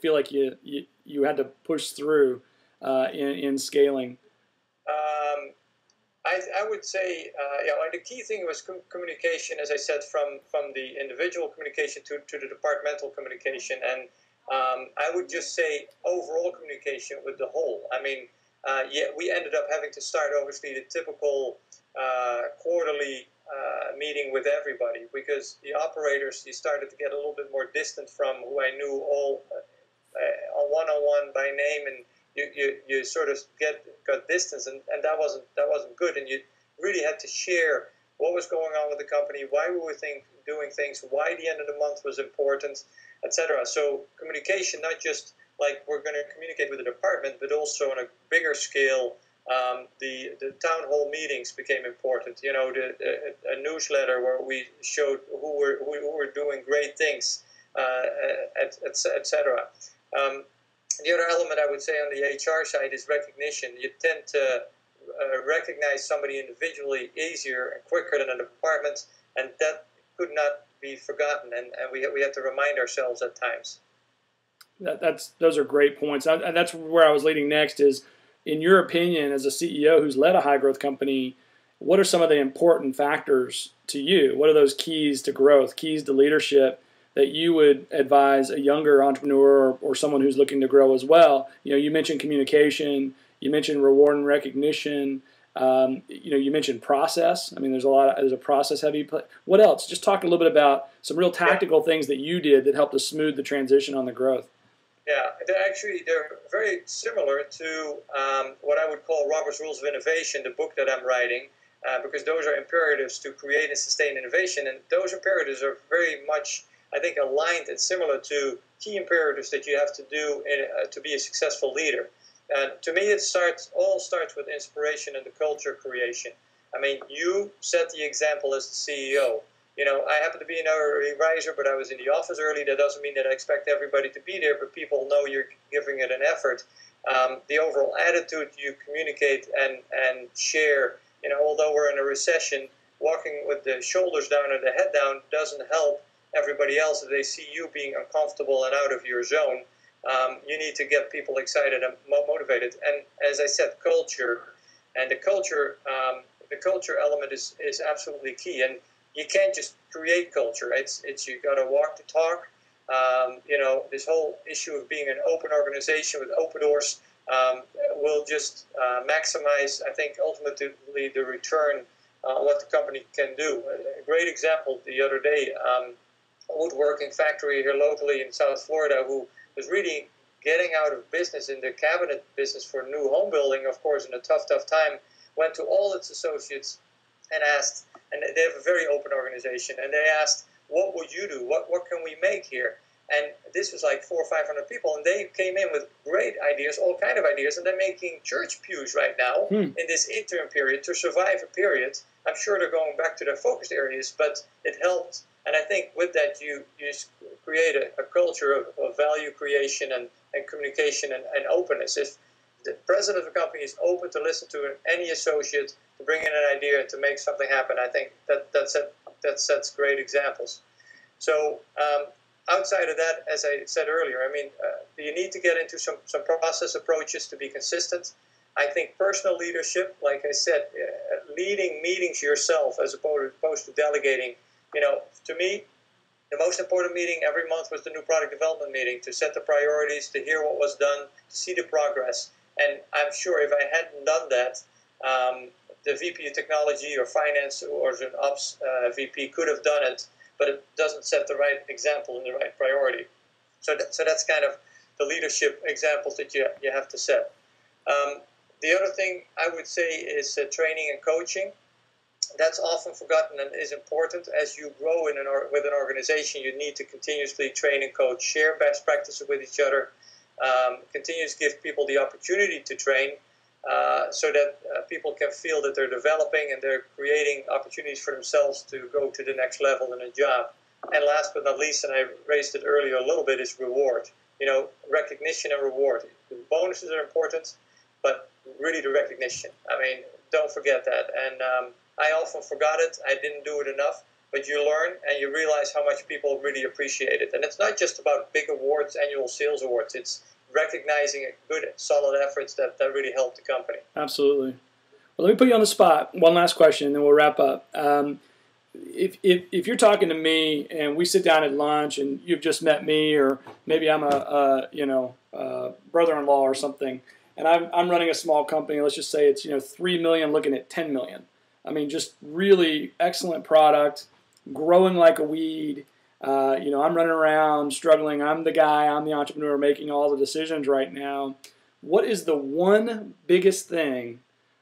feel like you had to push through in scaling? I would say, the key thing was communication, as I said, from the individual communication to the departmental communication. And I would just say overall communication with the whole. I mean, we ended up having to start, obviously, the typical quarterly meeting with everybody, because the operators, you started to get a little bit more distant from who I knew all one-on-one by name, and you sort of got distance, and that wasn't good. And you really had to share what was going on with the company, why we were doing things, why the end of the month was important, etc. So communication, not just like we're going to communicate with the department, but also on a bigger scale. The town hall meetings became important. A newsletter where we showed who were doing great things, etc. The other element I would say on the HR side is recognition. You tend to recognize somebody individually easier and quicker than a department, and that could not be forgotten. And we have to remind ourselves at times. Those are great points. That's where I was leading next is, in your opinion, as a CEO who's led a high-growth company, what are some of the important factors to you? What are those keys to growth, keys to leadership that you would advise a younger entrepreneur or someone who's looking to grow as well? You mentioned communication, you mentioned reward and recognition, you mentioned process. I mean, there's a process heavy. What else? Just talk a little bit about some real tactical things that you did that helped to smooth the transition on the growth. Yeah, they're very similar to what I would call Robert's Rules of Innovation, the book that I'm writing, because those are imperatives to create and sustain innovation, and those imperatives are very much, I think, aligned and similar to key imperatives that you have to do to be a successful leader. To me, it all starts with inspiration and the culture creation. I mean, you set the example as the CEO. I happen to be an early riser, but I was in the office early. That doesn't mean that I expect everybody to be there, but people know you're giving it an effort. The overall attitude you communicate and share, although we're in a recession, walking with the shoulders down and the head down doesn't help everybody else if they see you being uncomfortable and out of your zone. You need to get people excited and motivated. And as I said, culture. And the culture element is absolutely key. And you can't just create culture. It's you got to walk the talk. This whole issue of being an open organization with open doors will just maximize, I think, ultimately the return on what the company can do. A great example the other day, a woodworking factory here locally in South Florida who was really getting out of business in the cabinet business for new home building, of course, in a tough time, went to all its associates and asked, and they have a very open organization, and they asked, what would you do? What can we make here? And this was like 400 or 500 people, and they came in with great ideas, all kind of ideas, and they're making church pews right now in this interim period to survive a period. I'm sure they're going back to their focused areas, but it helped. And I think with that, you create a culture of value creation and communication and openness. If the president of the company is open to listen to any associate, to bring in an idea and to make something happen, I think that sets great examples. So outside of that, as I said earlier, I mean, you need to get into some process approaches to be consistent. I think personal leadership, like I said, leading meetings yourself as opposed to delegating. To me, the most important meeting every month was the new product development meeting, to set the priorities, to hear what was done, to see the progress. And I'm sure if I hadn't done that, the VP of technology or finance or an ops VP could have done it, but it doesn't set the right example and the right priority. So that's kind of the leadership examples that you have to set. The other thing I would say is training and coaching. That's often forgotten and is important. As you grow with an organization, you need to continuously train and coach, share best practices with each other, continue to give people the opportunity to train so that people can feel that they're developing and they're creating opportunities for themselves to go to the next level in a job. And last but not least, and I raised it earlier a little bit, is reward. Recognition and reward. The bonuses are important, but really the recognition. I mean, don't forget that. And I often forgot it. I didn't do it enough. but you learn and you realize how much people really appreciate it. And it's not just about big awards, annual sales awards. It's recognizing good, solid efforts that really help the company. Absolutely. Well, let me put you on the spot. One last question, and then we'll wrap up. If you're talking to me and we sit down at lunch and you've just met me, or maybe I'm a brother-in-law or something, and I'm running a small company. Let's just say it's 3 million looking at 10 million. I mean, just really excellent product, growing like a weed. I'm running around struggling. I'm the guy. I'm the entrepreneur making all the decisions right now. What is the one biggest thing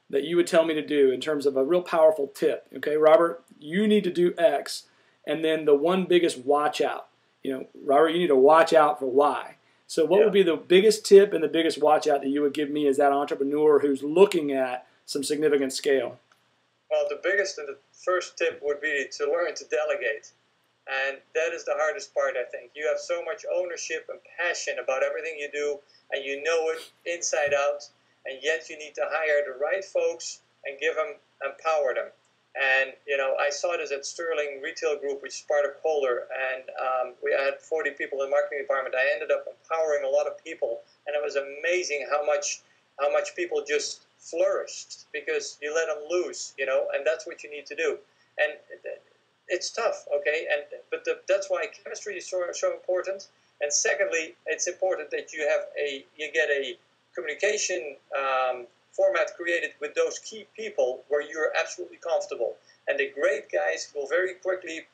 that you would tell me to do in terms of a real powerful tip? Okay, Robert, you need to do X, and then the one biggest watch out. Robert, you need to watch out for Y. So what would be the biggest tip and the biggest watch out that you would give me as that entrepreneur who's looking at some significant scale? Well, the biggest and the first tip would be to learn to delegate. And that is the hardest part, I think. You have so much ownership and passion about everything you do, and you know it inside out, and yet you need to hire the right folks and empower them. And, I saw this at Sterling Retail Group, which is part of Kohler, and we had 40 people in the marketing department. I ended up empowering a lot of people, and it was amazing how much people just flourished because you let them loose, and that's what you need to do. And it's tough, okay? But that's why chemistry is so important. And secondly, it's important that you get a communication format created with those key people where you're absolutely comfortable. And the great guys will very quickly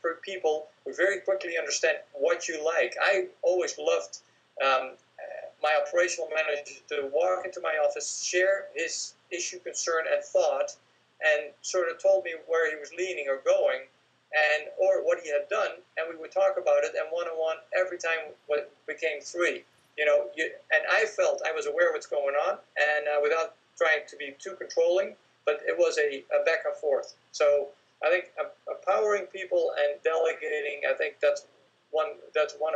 understand what you like. I always loved my operational manager to walk into my office, share his issue, concern, and thought, and sort of told me where he was leaning or going, or what he had done, and we would talk about it, and one-on-one every time what became three. And I felt I was aware of what's going on, and without trying to be too controlling, but it was a back and forth. So I think empowering people and delegating, I think that's one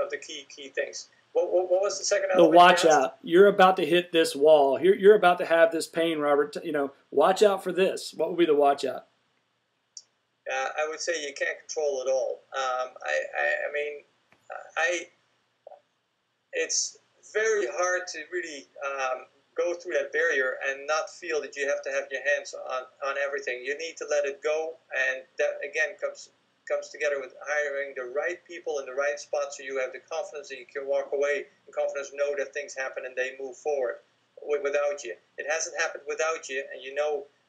of the key things. What was the second element? The watch out. You're about to hit this wall. You're about to have this pain, Robert. Watch out for this. What would be the watch out? I would say you can't control it all. It's very hard to really go through that barrier and not feel that you have to have your hands on everything. You need to let it go, and that again comes together with hiring the right people in the right spot, so you have the confidence that you can walk away and confidence know that things happen and they move forward without you. It hasn't happened without you, and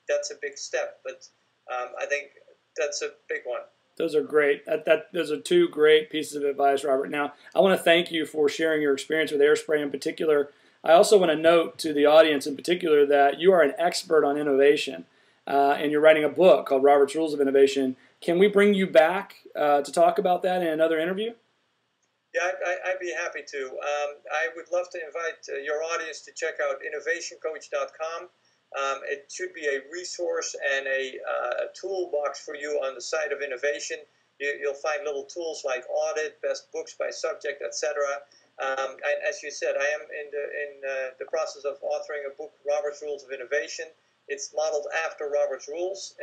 that's a big step, but I think that's a big one. Those are great. Those are two great pieces of advice, Robert. Now, I want to thank you for sharing your experience with Airspray in particular. I also want to note to the audience in particular that you are an expert on innovation, and you're writing a book called Robert's Rules of Innovation. Can we bring you back to talk about that in another interview? Yeah, I'd be happy to. I would love to invite your audience to check out innovationcoach.com. It should be a resource and a toolbox for you on the side of innovation. You'll find little tools like audit, best books by subject, etc. And as you said, I am in the process of authoring a book, Robert's Rules of Innovation. It's modeled after Robert's Rules,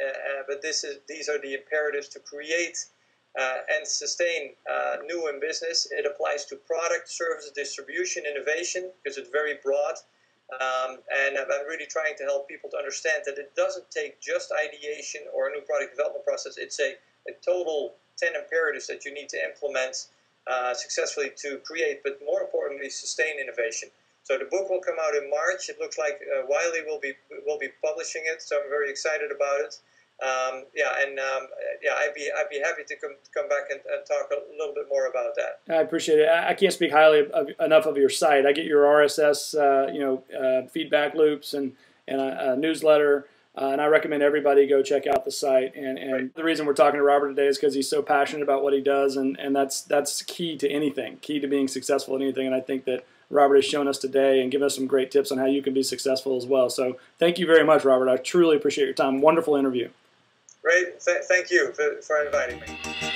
but these are the imperatives to create and sustain new in business. It applies to product, service, distribution, innovation, because it's very broad. And I'm really trying to help people to understand that it doesn't take just ideation or a new product development process. It's a total 10 imperatives that you need to implement successfully to create, but more importantly, sustain innovation. So the book will come out in March. It looks like Wiley will be publishing it, so I'm very excited about it. I'd be happy to come back and talk a little bit more about that. I appreciate it. I can't speak highly enough of your site. I get your RSS, feedback loops and a newsletter, and I recommend everybody go check out the site. And the reason we're talking to Robert today is because he's so passionate about what he does, and that's key to anything, key to being successful at anything. And I think that Robert has shown us today and given us some great tips on how you can be successful as well. So thank you very much, Robert. I truly appreciate your time. Wonderful interview. Great. Thank you for inviting me.